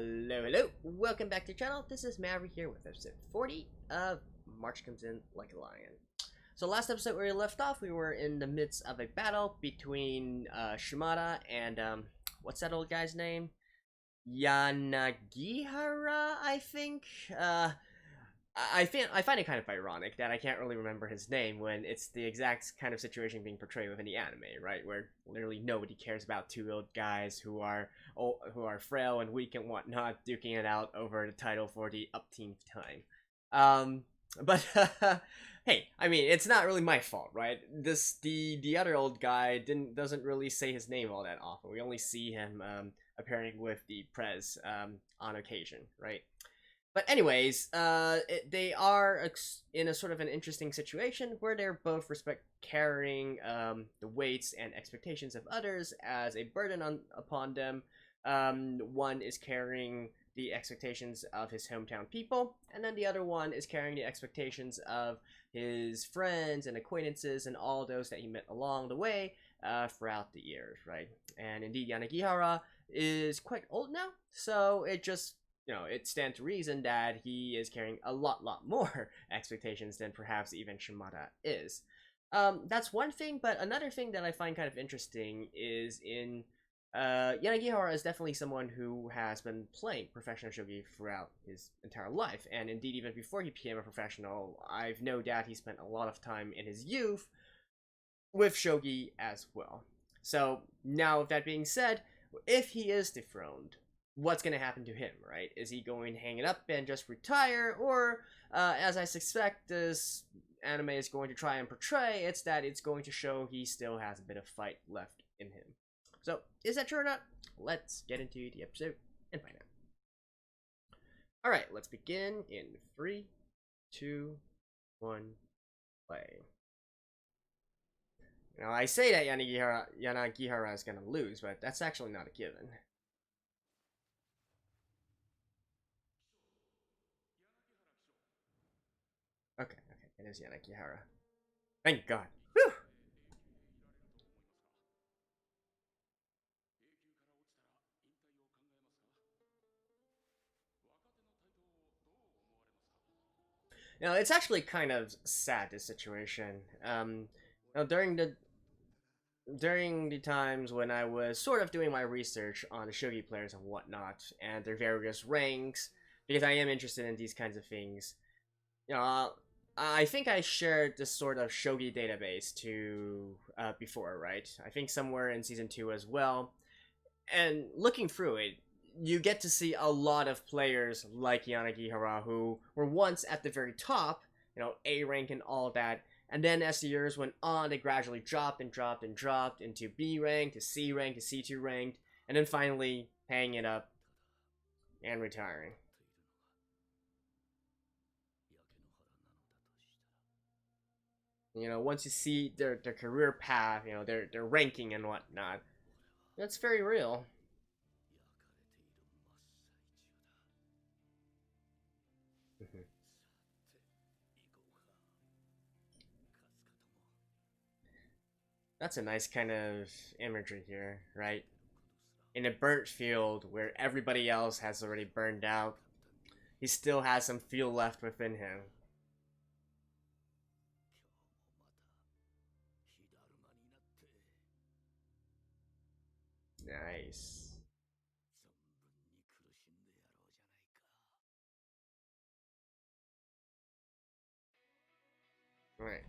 Hello, welcome back to the channel. This is Maverick here with episode 40 of March Comes In Like a Lion. So last episode where we left off, we were in the midst of a battle between Shimada and, what's that old guy's name? Yanagihara, I think? I find it kind of ironic that I can't really remember his name when it's the exact kind of situation being portrayed within the anime, right? Where literally nobody cares about two old guys who are frail and weak and whatnot, duking it out over the title for the upteenth time. But hey, I mean, it's not really my fault, right? The other old guy doesn't really say his name all that often. We only see him appearing with the Prez on occasion, right? But anyways, they are in a sort of an interesting situation where they're both carrying the weights and expectations of others as a burden upon them. One is carrying the expectations of his hometown people, and then the other one is carrying the expectations of his friends and acquaintances and all those that he met along the way throughout the years, right? And indeed, Yanagihara is quite old now, so it just... it stands to reason that he is carrying a lot more expectations than perhaps even Shimada is. That's one thing, but another thing that I find kind of interesting is Yanagihara is definitely someone who has been playing professional shogi throughout his entire life, and indeed even before he became a professional, I've no doubt he spent a lot of time in his youth with shogi as well. So now with that being said, if he is dethroned, what's going to happen to him, right? Is he going to hang it up and just retire? Or, as I suspect this anime is going to try and portray, it's going to show he still has a bit of fight left in him. So, is that true or not? Let's get into the episode and find out. Alright, let's begin in 3, 2, 1, play. Now, I say that Yanagihara is going to lose, but that's actually not a given. Okay, it is Yanagihara. Thank God. Whew! It's actually kind of sad, this situation. During the times when I was sort of doing my research on the shogi players and whatnot, and their various ranks, because I am interested in these kinds of things, I think I shared this sort of shogi database before, right? I think somewhere in season 2 as well. And looking through it, you get to see a lot of players like Yanagihara who were once at the very top, A rank and all that, and then as the years went on, they gradually dropped into B rank, to C rank, to C2 ranked, and then finally hanging it up and retiring. Once you see their career path, their ranking and whatnot, that's very real. That's a nice kind of imagery here, right? In a burnt field where everybody else has already burned out, he still has some fuel left within him. Nice. Alright.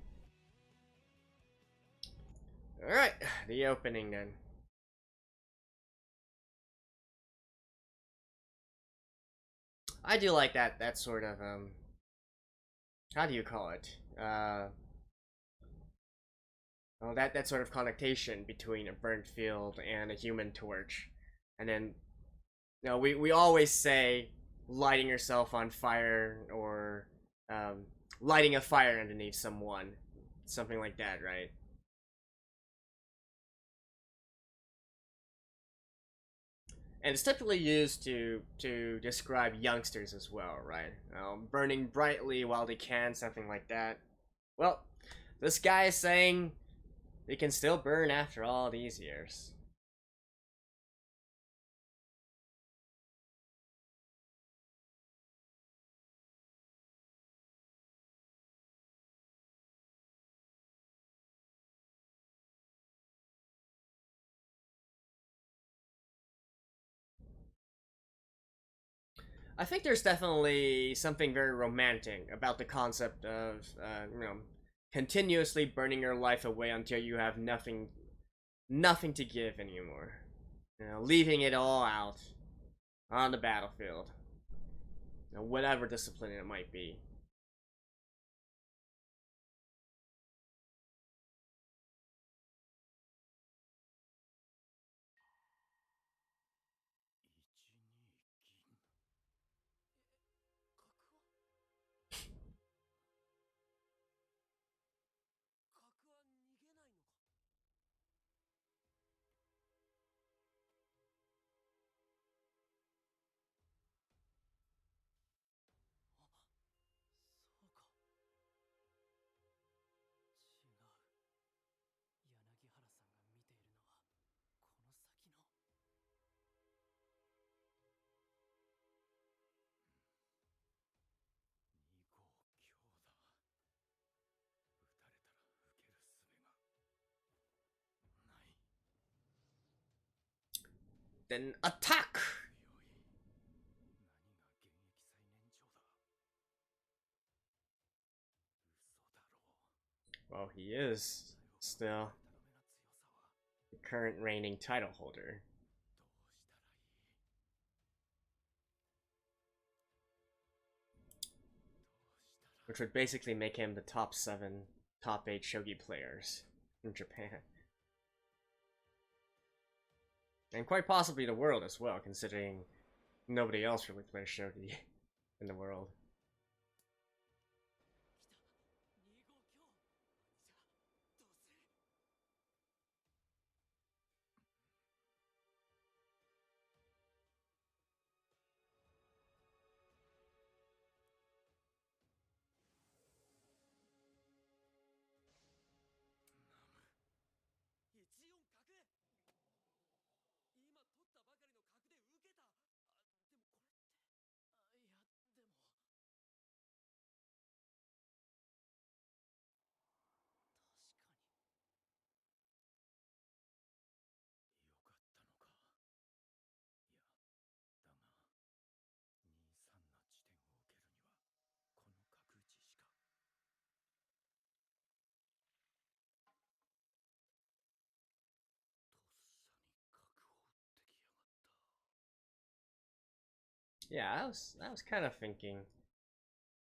Alright, the opening then. I do like that sort of, how do you call it? Well, that sort of connotation between a burnt field and a human torch. And then, we always say lighting yourself on fire or lighting a fire underneath someone. Something like that, right? And it's typically used to describe youngsters as well, right? Burning brightly while they can, something like that. Well, this guy is saying they can still burn after all these years. I think there's definitely something very romantic about the concept of, continuously burning your life away until you have nothing to give anymore. Leaving it all out on the battlefield. Whatever discipline it might be. Then attack! Well, he is still the current reigning title holder. Which would basically make him the top 7, top 8 shogi players in Japan. And quite possibly the world as well, considering nobody else really plays shogi in the world. Yeah, I was kind of thinking,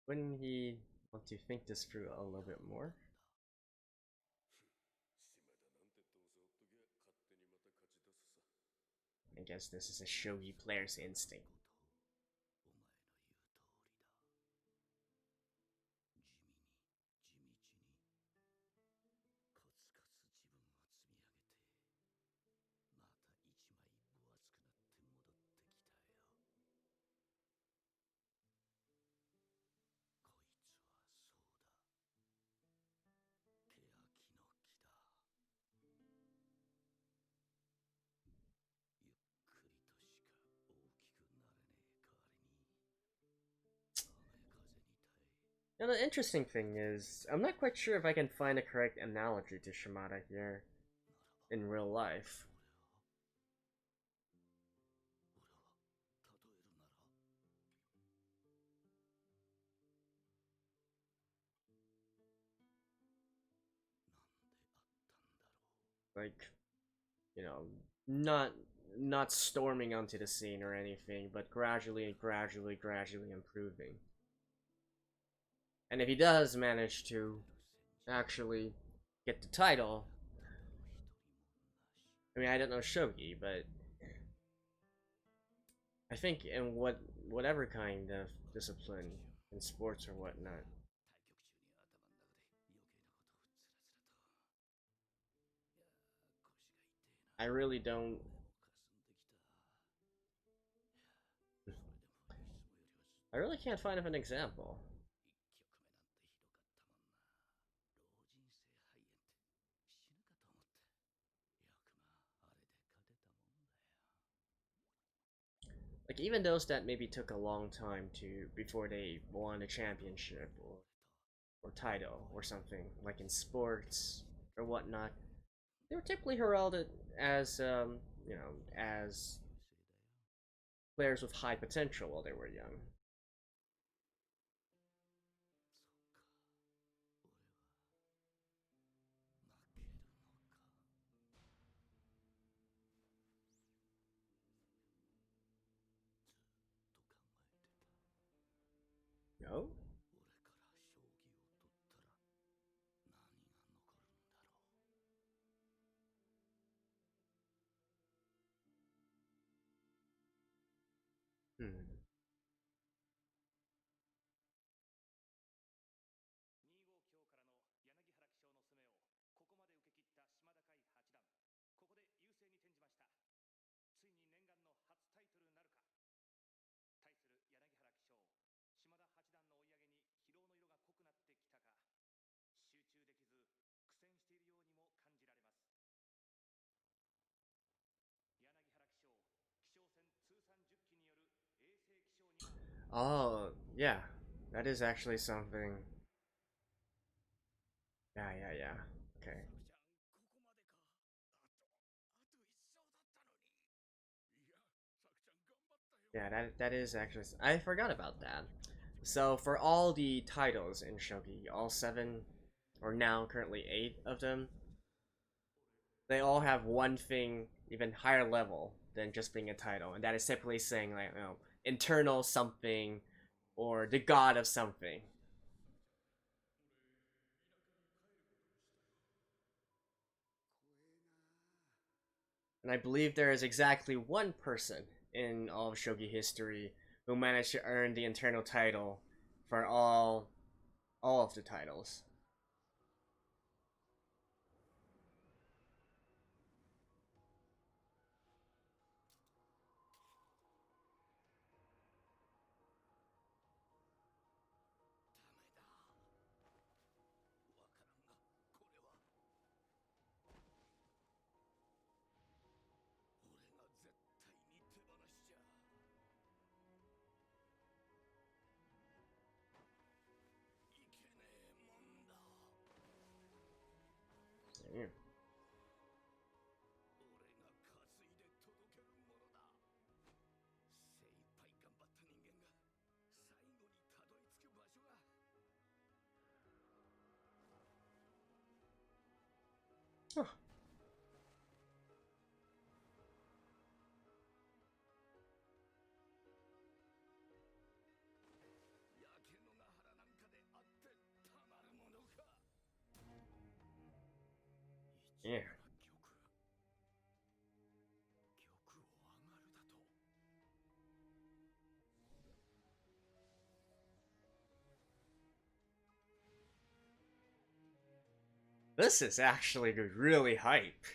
wouldn't he want to think this through a little bit more? I guess this is a shogi player's instinct. Now, the interesting thing is, I'm not quite sure if I can find a correct analogy to Shimada here in real life. Like, you know, not not storming onto the scene or anything, but gradually improving. And if he does manage to actually get the title, I mean, I don't know Shogi, but I think in whatever kind of discipline in sports or whatnot, I really don't. I really can't find of an example. Like even those that maybe took a long time to before they won a championship or title or something, like in sports or whatnot, they were typically heralded as as players with high potential while they were young. No? Hmm. Oh, yeah. That is actually something. Yeah. Okay. Yeah, that is actually. I forgot about that. So for all the titles in Shogi, all seven, or now currently eight of them, they all have one thing even higher level than just being a title, and that is typically saying like, internal something, or the god of something. And I believe there is exactly one person in all of Shogi history who managed to earn the internal title for all of the titles. Yeah. Huh. Yeah. This is actually really hype.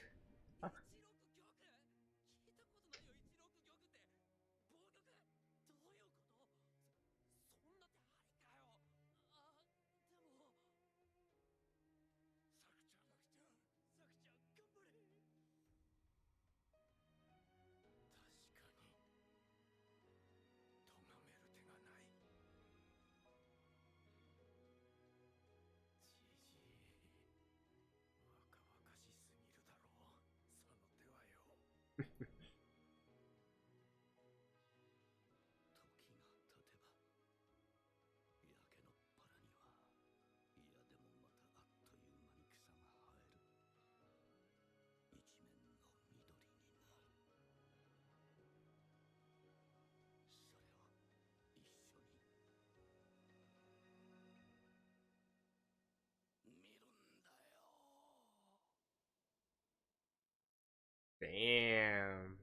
Damn.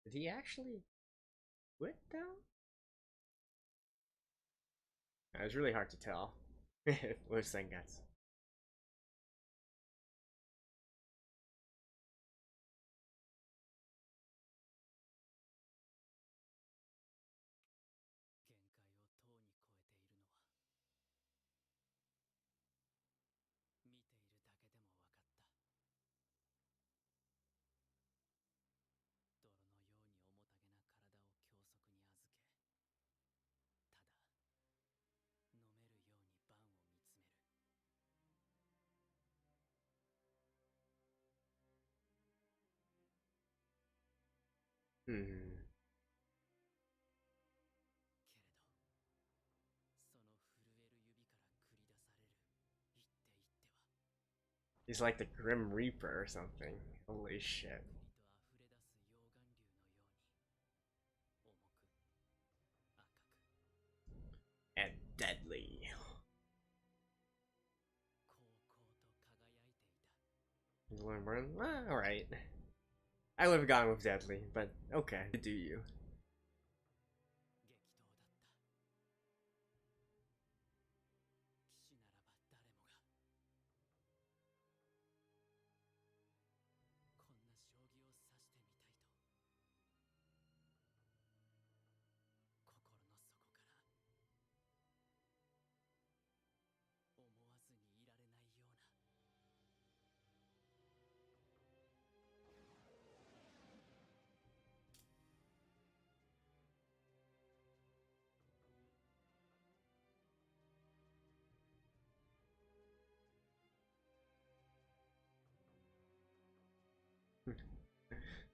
Did he actually quit though? It was really hard to tell. With Sengatsu. Hmm. He's like the Grim Reaper or something. Holy shit. And deadly. Alright. I would have gone with deadly, but okay. Do you?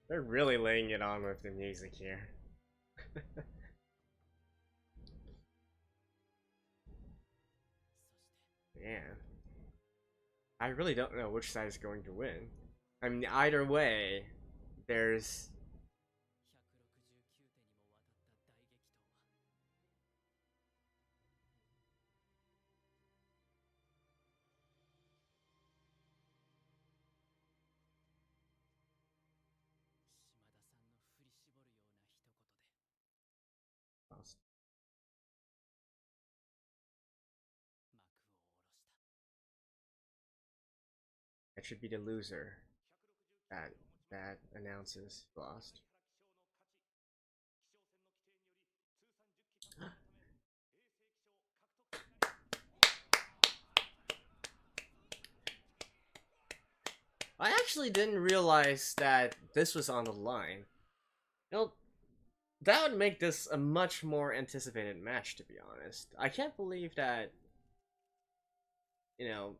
They're really laying it on with the music here. Man. I really don't know which side is going to win. I mean, either way, there's... That should be the loser. That announces lost. I actually didn't realize that this was on the line. You know, that would make this a much more anticipated match, to be honest. I can't believe that, you know,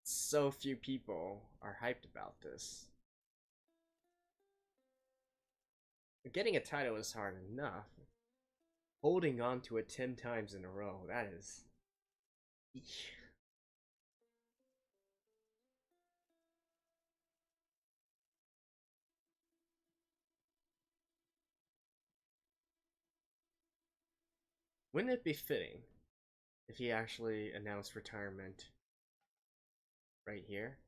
so few people are hyped about this. Getting a title is hard enough. Holding on to it 10 times in a row, that is... Wouldn't it be fitting if he actually announced retirement right here?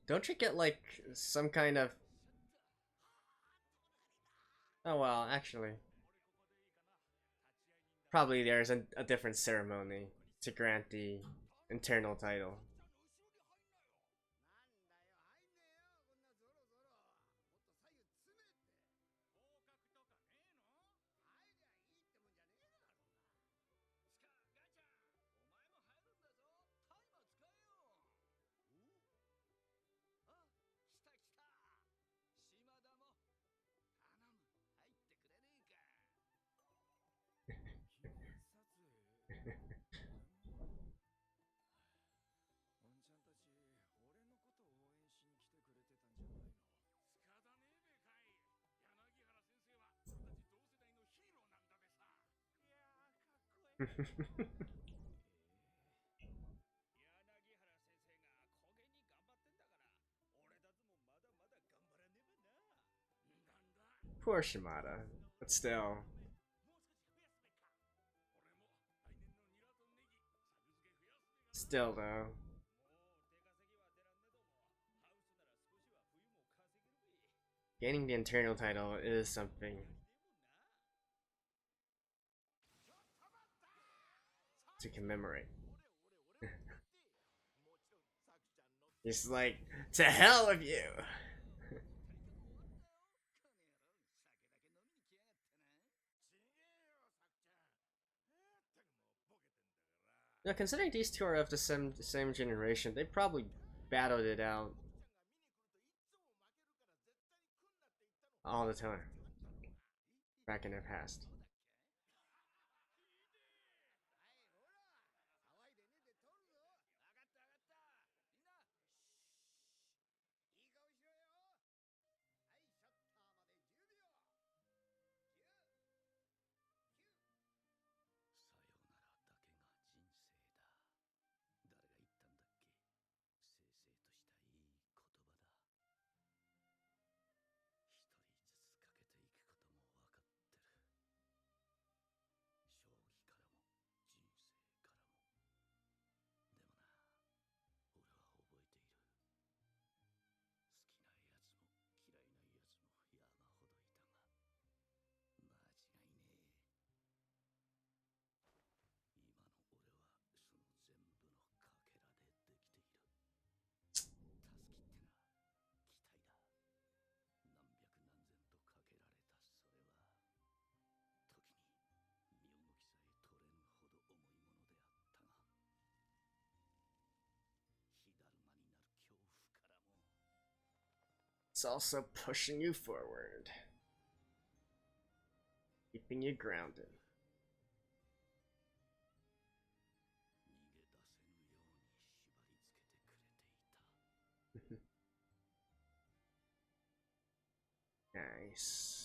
Don't you get like some kind of... Oh well, actually. Probably there's a different ceremony to grant the internal title. Poor Shimada, but still. Still though. Gaining the internal title is something to commemorate. He's like, to hell with you! Now, considering these two are of the same generation, they probably battled it out all the time back in their past. It's also pushing you forward, keeping you grounded. Nice.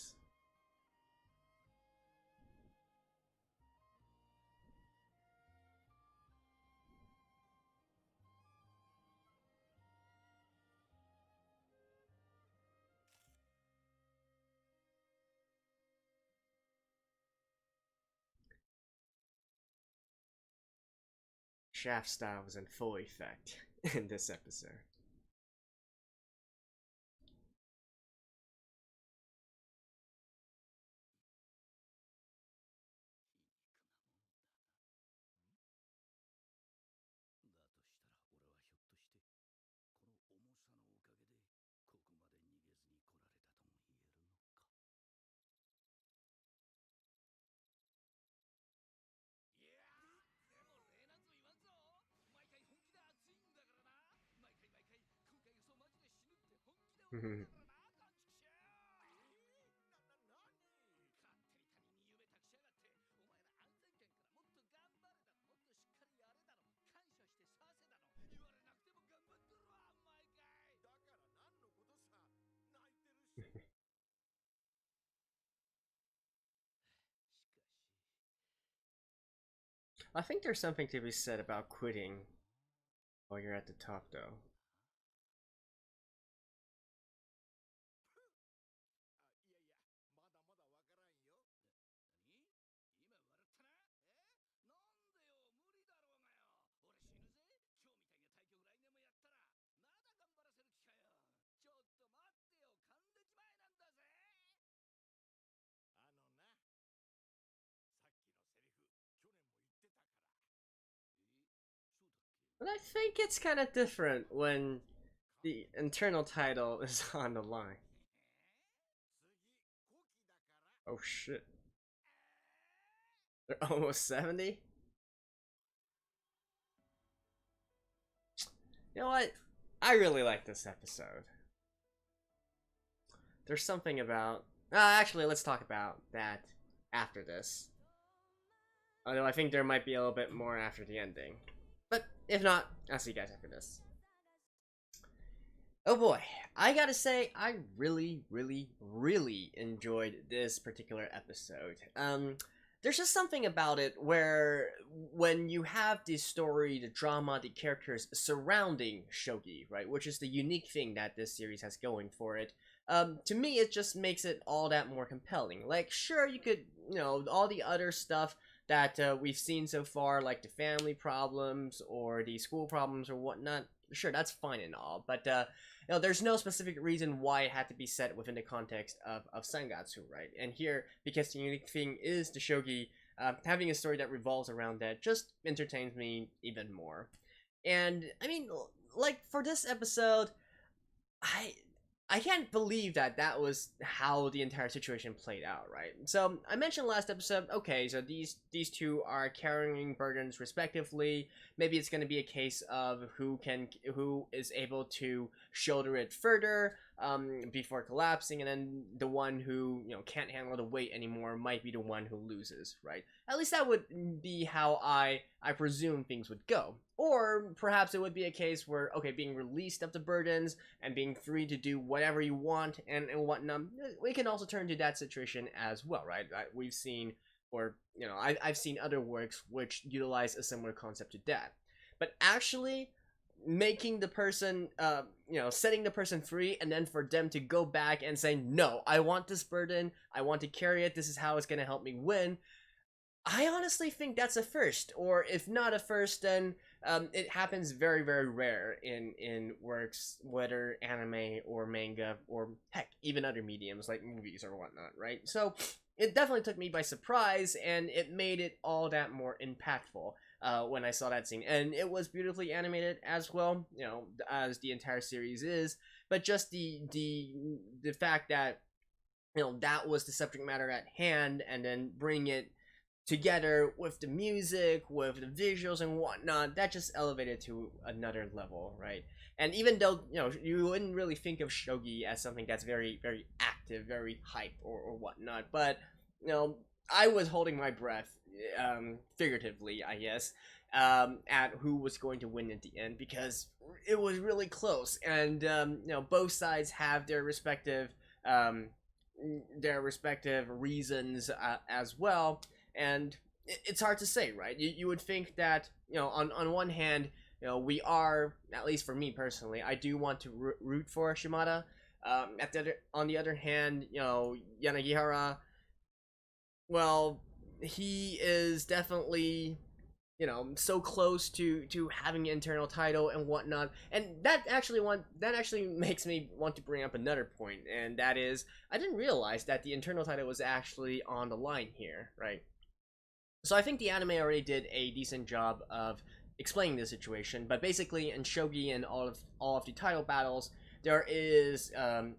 Shaft style was in full effect in this episode. I think there's something to be said about quitting while you're at the top, though. But I think it's kind of different when the internal title is on the line. Oh shit. They're almost 70? You know what? I really like this episode. There's something about... actually, let's talk about that after this. Although I think there might be a little bit more after the ending. But if not, I'll see you guys after this. Oh boy, I gotta say, I really enjoyed this particular episode. there's just something about it where when you have the story, the drama, the characters surrounding Shogi, right, which is the unique thing that this series has going for it, to me it just makes it all that more compelling. Like, sure, you could, all the other stuff that we've seen so far, like the family problems or the school problems or whatnot, sure, that's fine and all, but there's no specific reason why it had to be set within the context of Sangatsu, right? And here, because the unique thing is the Shogi, having a story that revolves around that just entertains me even more. And I mean, like, for this episode, I can't believe that that was how the entire situation played out, right? So I mentioned last episode, okay, so these two are carrying burdens respectively. Maybe it's going to be a case of who is able to shoulder it further before collapsing, and then the one who can't handle the weight anymore might be the one who loses, right? At least that would be how I presume things would go. Or perhaps it would be a case where, okay, being released of the burdens and being free to do whatever you want and whatnot, we can also turn to that situation as well, right? We've seen, or I've seen other works which utilize a similar concept to that. But actually making the person, setting the person free, and then for them to go back and say, no, I want this burden, I want to carry it, this is how it's going to help me win, I honestly think that's a first. Or if not a first, then it happens very, very rare in works, whether anime or manga or heck, even other mediums like movies or whatnot, right? So it definitely took me by surprise, and it made it all that more impactful when I saw that scene. And it was beautifully animated as well, as the entire series is. But just the fact that that was the subject matter at hand, and then bring it together with the music, with the visuals and whatnot, that just elevated to another level, right? And even though, you wouldn't really think of Shogi as something that's very, very active, very hype or whatnot, but, I was holding my breath, figuratively, I guess, at who was going to win at the end, because it was really close, and, both sides have their respective reasons as well. And it's hard to say, right? You would think that, on one hand, we are, at least for me personally, I do want to root for Shimada. On the other hand, Yanagihara, well, he is definitely, so close to having an internal title and whatnot. And that actually makes me want to bring up another point, and that is, I didn't realize that the internal title was actually on the line here, right? So I think the anime already did a decent job of explaining the situation, but basically in Shogi and all of the title battles, there is,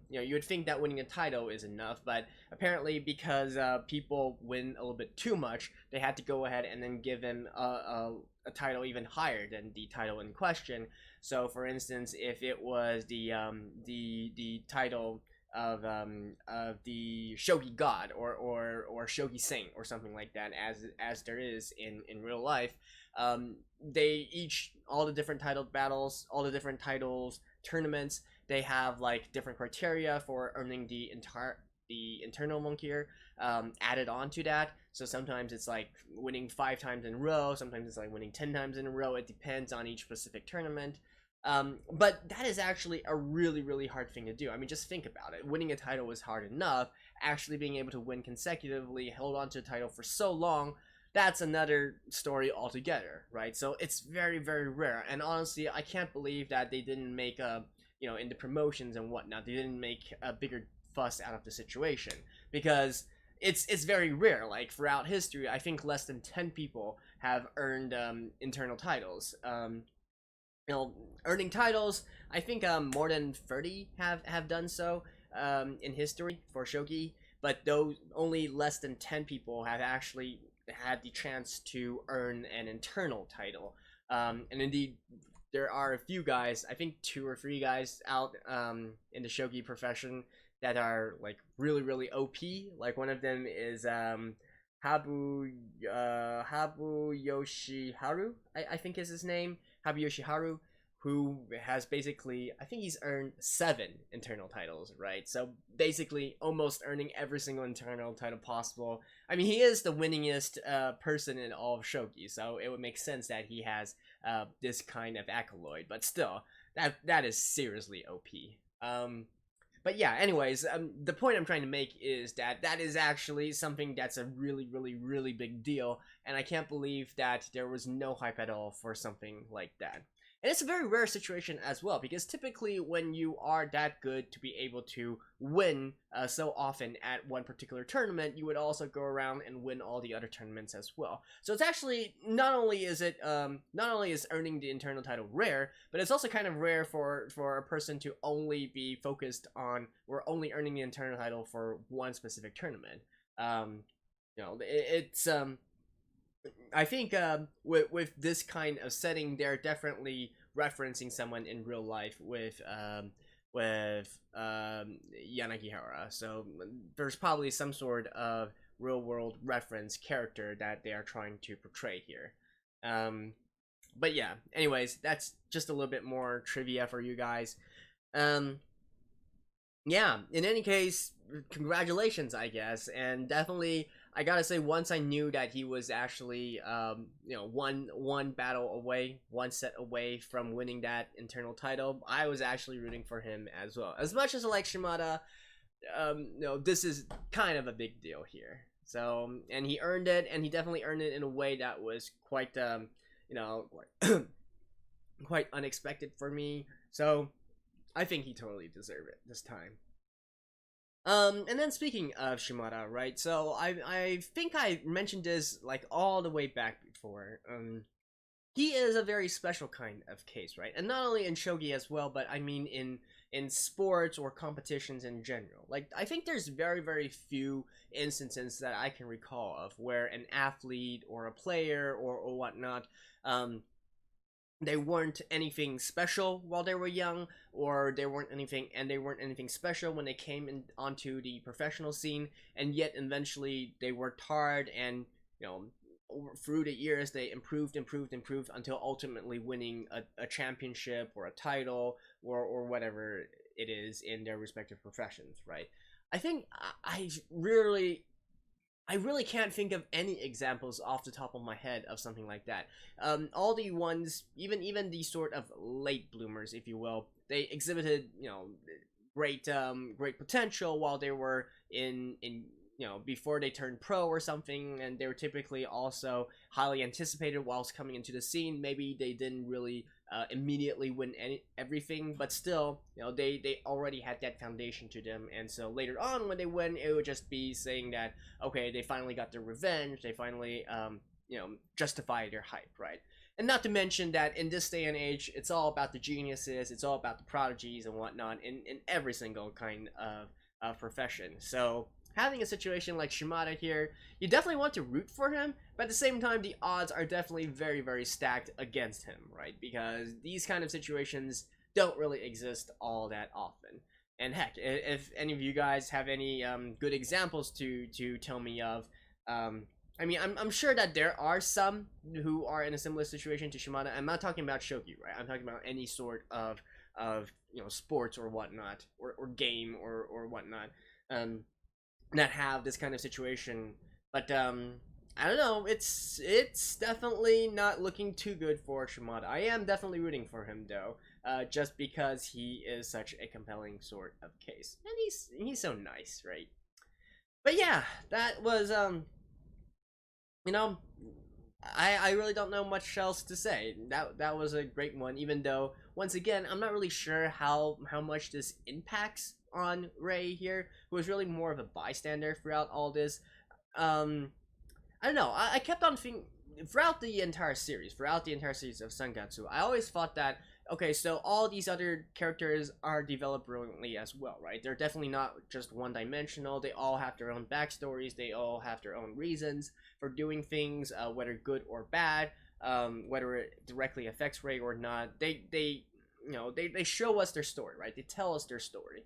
you would think that winning a title is enough, but apparently because people win a little bit too much, they had to go ahead and then give them a title even higher than the title in question. So for instance, if it was the title of the Shogi God or Shogi Saint or something like that, as there is in real life, all the different titled battles, all the different titles tournaments, they have like different criteria for earning the internal Monkier added on to that. So sometimes it's like winning 5 times in a row, sometimes it's like winning 10 times in a row. It depends on each specific tournament. But that is actually a really, really hard thing to do. I mean, just think about it. Winning a title was hard enough. Actually being able to win consecutively, hold on to a title for so long, that's another story altogether, right? So it's very, very rare. And honestly, I can't believe that they didn't make in the promotions and whatnot, they didn't make a bigger fuss out of the situation, because it's very rare. Like, throughout history, I think less than 10 people have earned internal titles. Earning titles, I think more than 30 have done so in history for Shogi, but those only less than 10 people have actually had the chance to earn an internal title. And indeed, there are a few guys, I think 2 or 3 guys out in the Shogi profession that are like really, really OP. Like, one of them is Habu Yoshiharu, I think is his name. Habu Yoshiharu, who has basically, I think he's earned 7 internal titles, right? So basically almost earning every single internal title possible. I mean, he is the winningest person in all of Shogi, so it would make sense that he has this kind of accolade, but still, that is seriously OP. But yeah, anyways, the point I'm trying to make is that that is actually something that's a really, really, really big deal, and I can't believe that there was no hype at all for something like that. And it's a very rare situation as well, because typically when you are that good to be able to win so often at one particular tournament, you would also go around and win all the other tournaments as well. So it's actually, not only is earning the internal title rare, but it's also kind of rare for a person to only be focused on, or only earning the internal title for one specific tournament. It's I think with this kind of setting, they're definitely referencing someone in real life with Yanagihara. So there's probably some sort of real world reference character that they are trying to portray here. But yeah, anyways, that's just a little bit more trivia for you guys. Yeah, in any case, congratulations, I guess, and definitely, I gotta say, once I knew that he was actually, one battle away, one set away from winning that internal title, I was actually rooting for him as well. As much as I like Shimada, this is kind of a big deal here. So, and he earned it, and he definitely earned it in a way that was quite, quite unexpected for me. So, I think he totally deserved it this time. And then speaking of Shimada, right, so I think I mentioned this, like, all the way back before. He is a very special kind of case, right? And not only in Shogi as well, but I mean in sports or competitions in general. Like, I think there's very, very few instances that I can recall of where an athlete or a player or whatnot, they weren't anything special while they were young, or they weren't anything special when they came in onto the professional scene, and yet eventually they worked hard, and through the years they improved until ultimately winning a championship or a title or whatever it is in their respective professions, right? I think I really can't think of any examples off the top of my head of something like that. All the ones, even the sort of late bloomers, if you will, they exhibited, great potential while they were in before they turned pro or something, and they were typically also highly anticipated whilst coming into the scene. Maybe they didn't really immediately win everything, but still, they already had that foundation to them, and so later on when they win, it would just be saying that, okay, they finally got their revenge, they finally justify their hype, right? And not to mention that in this day and age, it's all about the geniuses, it's all about the prodigies and whatnot in every single kind of profession. So having a situation like Shimada here, you definitely want to root for him, but at the same time, the odds are definitely very, very stacked against him, right? Because these kind of situations don't really exist all that often. And heck, if any of you guys have any good examples to tell me of, I mean, I'm sure that there are some who are in a similar situation to Shimada. I'm not talking about Shogi, right? I'm talking about any sort of sports or whatnot, or game or whatnot. That have this kind of situation, but I don't know, it's definitely not looking too good for Shimada. I am definitely rooting for him though, just because he is such a compelling sort of case, and he's so nice, right? But yeah, that was I really don't know much else to say. That was a great one, even though once again I'm not really sure how much this impacts on Ray here, who was really more of a bystander throughout all this. I don't know. I kept on thinking throughout the entire series of Sangatsu. I always thought that, okay, so all these other characters are developed brilliantly as well, right? They're definitely not just one-dimensional. They all have their own backstories. They all have their own reasons for doing things, whether good or bad, whether it directly affects Ray or not. They show us their story, right? They tell us their story.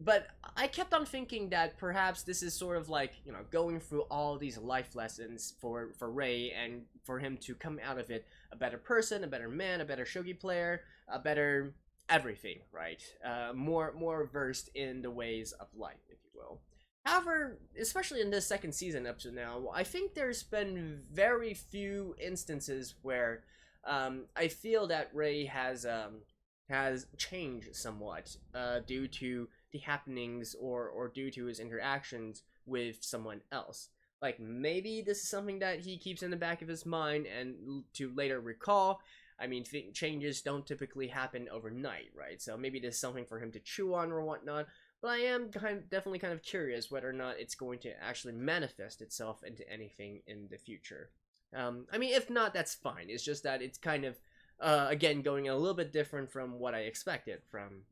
But I kept on thinking that perhaps this is sort of like, you know, going through all these life lessons for Rei, and for him to come out of it a better person, a better man, a better shogi player, a better everything, right? More versed in the ways of life, if you will. However, especially in this second season up to now, I think there's been very few instances where I feel that Rei has changed somewhat due to the happenings, or due to his interactions with someone else. Like, maybe this is something that he keeps in the back of his mind and to later recall. I mean, changes don't typically happen overnight, right? So maybe this is something for him to chew on or whatnot. But I am definitely kind of curious whether or not it's going to actually manifest itself into anything in the future. I mean, if not, that's fine. It's just that it's kind of, again, going a little bit different from what I expected from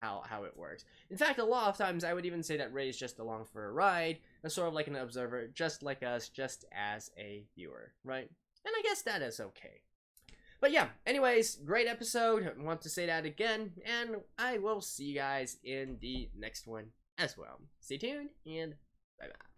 how it works. In fact, a lot of times I would even say that Rei is just along for a ride, sort of like an observer, just like us, just as a viewer, right? And I guess that is okay. But yeah, anyways, great episode. I want to say that again, and I will see you guys in the next one as well. Stay tuned, and bye-bye.